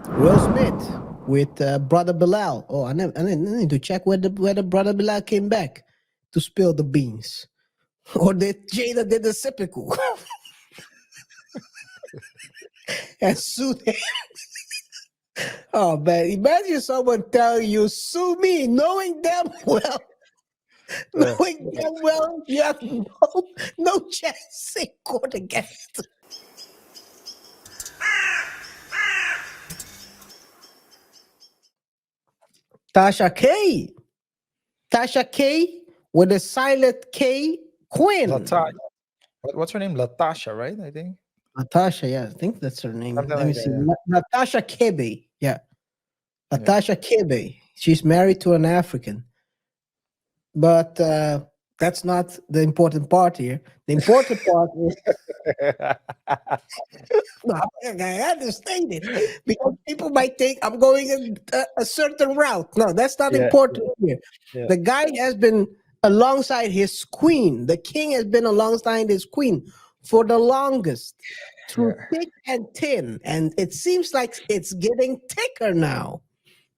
Will Smith with Brother Bilal. Oh, I need to check whether Brother Bilal came back to spill the beans. Or did Jada did the typical and sue him? Oh man, imagine someone telling you sue me, knowing damn well, Uh, knowing damn well you have no chance in court against them. Tasha K. Tasha K with a silent K Lata, Quinn. what's her name? Latasha, right? I think Natasha, yeah, I think that's her name. something Let me like see. that. Natasha Kebe. Yeah. Yeah. Natasha Kebe. She's married to an African. But that's not the important part here. The important part is no, I understand it because people might think I'm going a certain route. No, that's not Yeah. important here. Yeah. The guy has been alongside his queen. The king has been alongside his queen for the longest, through Yeah. thick and thin, and it seems like it's getting thicker now.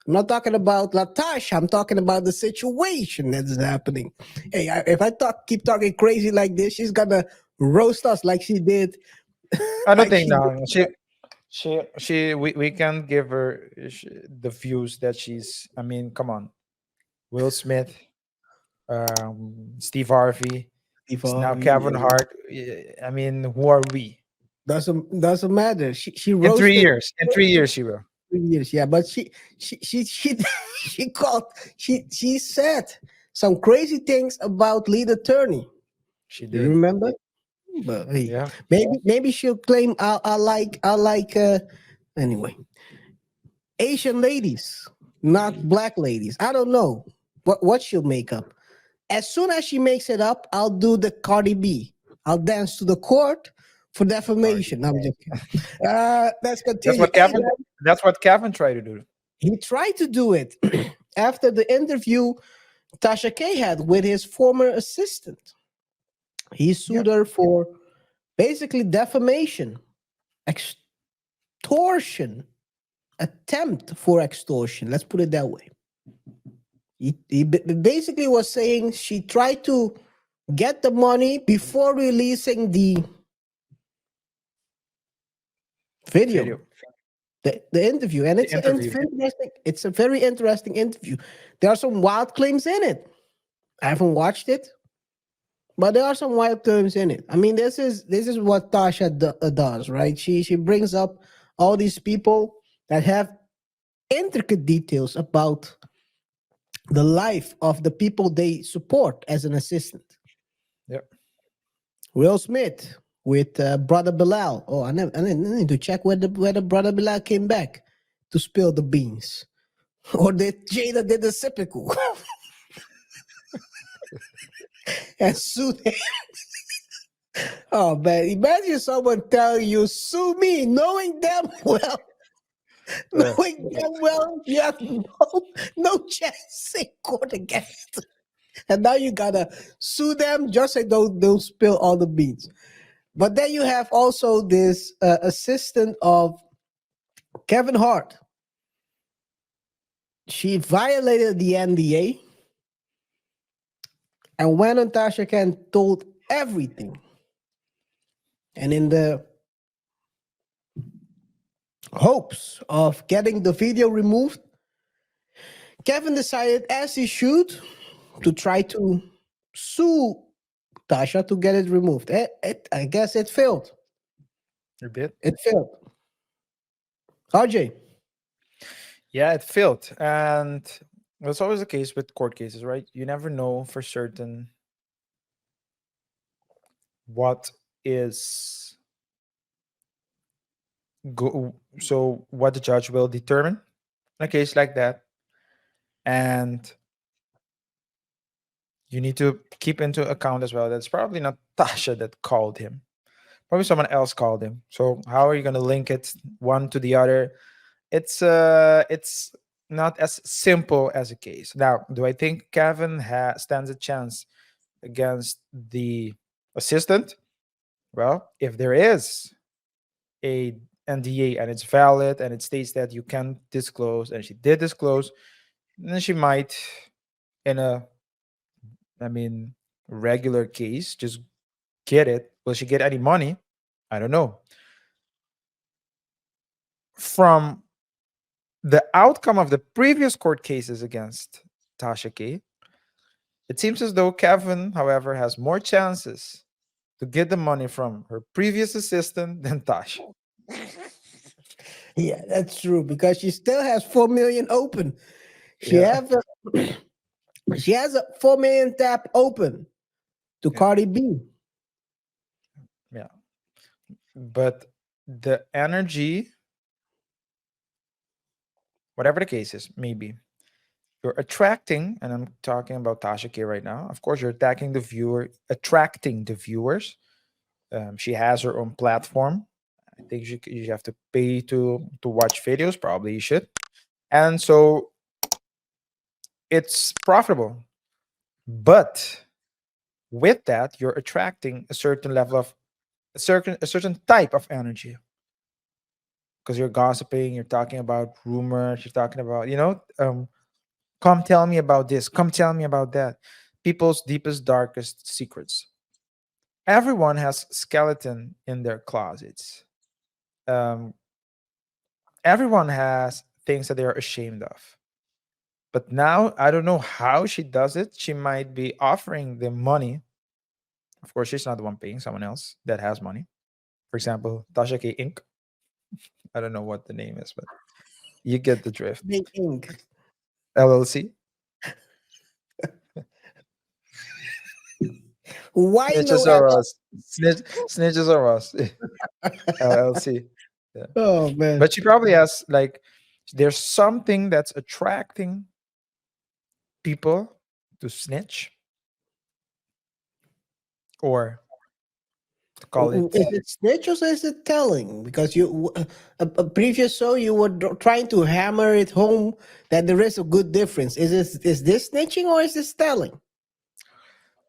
I'm not talking about Latasha. I'm talking about the situation that is happening. Hey, if I keep talking crazy like this, she's gonna roast us like she did, I don't like think she did. no. We can't give her the views that she's. I mean, come on, Will Smith, Steve Harvey, now Before Kevin Hart. I mean, who are we? doesn't matter. She In three roasted years, in 3 years, she will. 3 years, yeah, but she she called she said some crazy things about lead attorney. She You did. remember? But hey, Yeah. maybe she'll claim I like anyway. Asian ladies, not black ladies. I don't know what she'll make up. As soon as she makes it up, I'll do the Cardi B. I'll dance to the court for Cardi. defamation. I'm just kidding. Let's That's continue. what Hey, Kevin. That's what Kevin tried to do. he tried to do it after the interview Tasha K had with his former assistant. He Yeah. sued her for basically defamation, extortion, attempt for extortion. Let's put it that way. He basically was saying she tried to get the money before releasing the video, Video. the interview, and The interview. it's a very interesting interview. There are some wild claims in it. I haven't watched it, but there are some wild claims in it. I mean, this is what Tasha does, right? She brings up all these people that have intricate details about the life of the people they support as an assistant. Yep. Will Smith with Brother Bilal. Oh, I need to check whether Brother Bilal came back to spill the beans. Or did Jada did the typical and sue him? Oh man, imagine someone telling you sue me, knowing damn well, Uh, knowing damn well you have no chance in court against them. And now you gotta sue them just so don't spill all the beans. But then you have also this assistant of Kevin Hart. She violated the NDA and went on Tasha Khan told everything. And in the hopes of getting the video removed, Kevin decided, as he should, to try to sue Tasha to get it removed. I guess it failed. a bit. It failed. RJ, Yeah, it failed, and that's always the case with court cases, right? You never know for certain what is what the judge will determine in a case like that, and you need to keep into account as well that's probably not Tasha that called him. Probably someone else called him. So how are you going to link it one to the other? It's not as simple as a case. Now, do I think Kevin stands a chance against the assistant? Well, if there is a NDA and it's valid and it states that you can disclose, and she did disclose, then she might, in a, I mean, regular case, just get it. Will she get any money? I don't know. From the outcome of the previous court cases against Tasha K, it seems as though Kevin, however, has more chances to get the money from her previous assistant than Tasha. Yeah, that's true because she still has 4 million open. She Yeah, have a, she has a 4 million tap open to yeah, Cardi B. yeah. But the energy, whatever the case is, maybe you're attracting, and I'm talking about Tasha K right now. Of course, you're attacking the viewer, attracting the viewers. She has her own platform. I think you have to pay to watch videos. Probably you should, and so it's profitable. But with that, you're attracting a certain level of a certain type of energy because you're gossiping, you're talking about rumors, you're talking about come tell me about this, come tell me about that. People's deepest, darkest secrets. Everyone has skeleton in their closets. Um, everyone has things that they are ashamed of. But now I don't know how she does it. She might be offering them money. Of course, she's not the one paying, someone else that has money. For example, Tasha K Inc. I don't know what the name is, but you get the drift. Big ink. LLC. Why no Snitches L? are us. Snitches are us. LLC. Yeah. Oh man. But she probably has like there's something that's attracting people to snitch or to call it. Is it snitch or is it telling? Because a previous show you were trying to hammer it home that there is a good difference. Is this snitching or is this telling?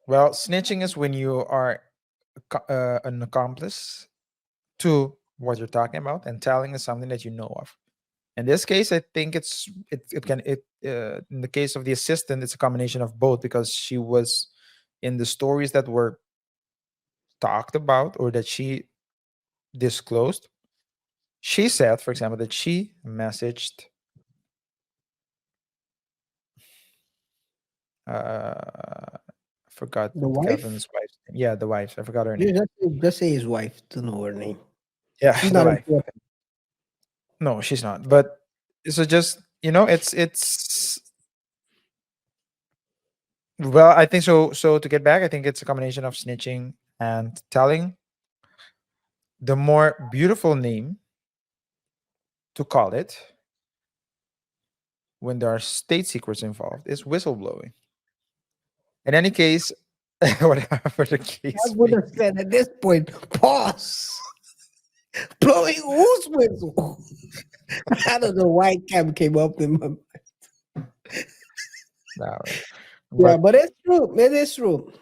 Well, snitching is when you are an accomplice to what you're talking about, and telling is something that you know of. In this case, I think in the case of the assistant, it's a combination of both because she was in the stories that were talked about or that she disclosed. She said, for example, that she messaged I forgot The wife? Kevin's wife's name. Yeah, the wife. I forgot her Yeah, name. just say his wife to know her name. Yeah, She's the not wife. important. No, she's not. But so just it's well, I think so. So to get back, I think it's a combination of snitching and telling. The more beautiful name to call it when there are state secrets involved is whistleblowing. In any case, whatever the I case would may have be. said at this point, pause. Blowing whose whistle? I don't know why Cam came up with my. No, Yeah, but but it's true. It is true.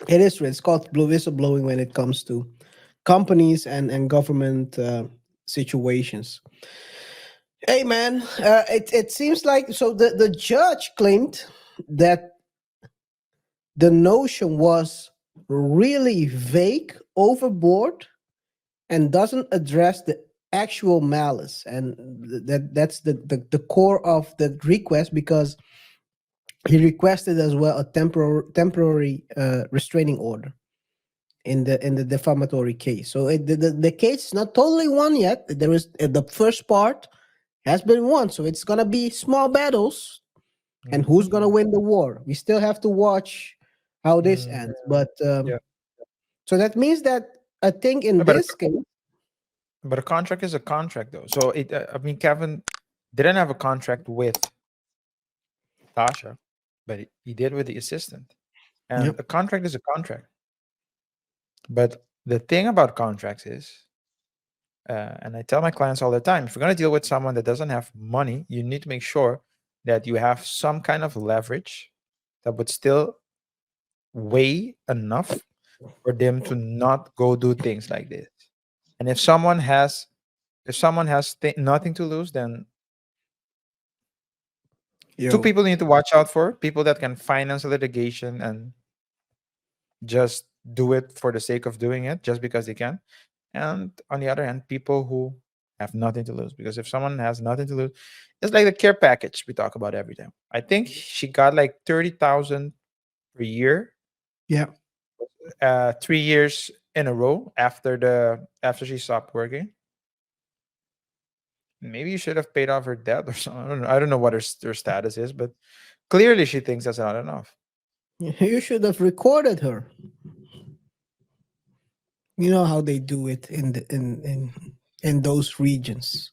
It is true. It's called whistleblowing when it comes to companies and government situations. Hey, man, it seems like so the judge claimed that the notion was really vague, overboard, and doesn't address the actual malice, and that's the core of the request because he requested as well a temporary restraining order in the defamatory case. So the case is not totally won yet. There is the first part has been won, so it's gonna be small battles, and who's gonna mm, win the war? We still have to watch how this mm, ends. But yeah, so that means that I think in but this case, a contract is a contract though. So I mean, Kevin didn't have a contract with Tasha, but he did with the assistant. And yep. a contract is a contract. But the thing about contracts is, and I tell my clients all the time, if you're going to deal with someone that doesn't have money, you need to make sure that you have some kind of leverage that would still weigh enough for them to not go do things like this. And if someone has If someone has nothing to lose, then two Yo, people you need to watch out for: people that can finance litigation and just do it for the sake of doing it, just because they can. And on the other hand, people who have nothing to lose. Because if someone has nothing to lose, it's like the care package we talk about every time. I think she got like 30,000 per year, yeah. 3 years in a row after she stopped working. Maybe you should have paid off her debt or something. I don't know what her status is, but clearly she thinks that's not enough. You should have recorded her. You know how they do it in those regions.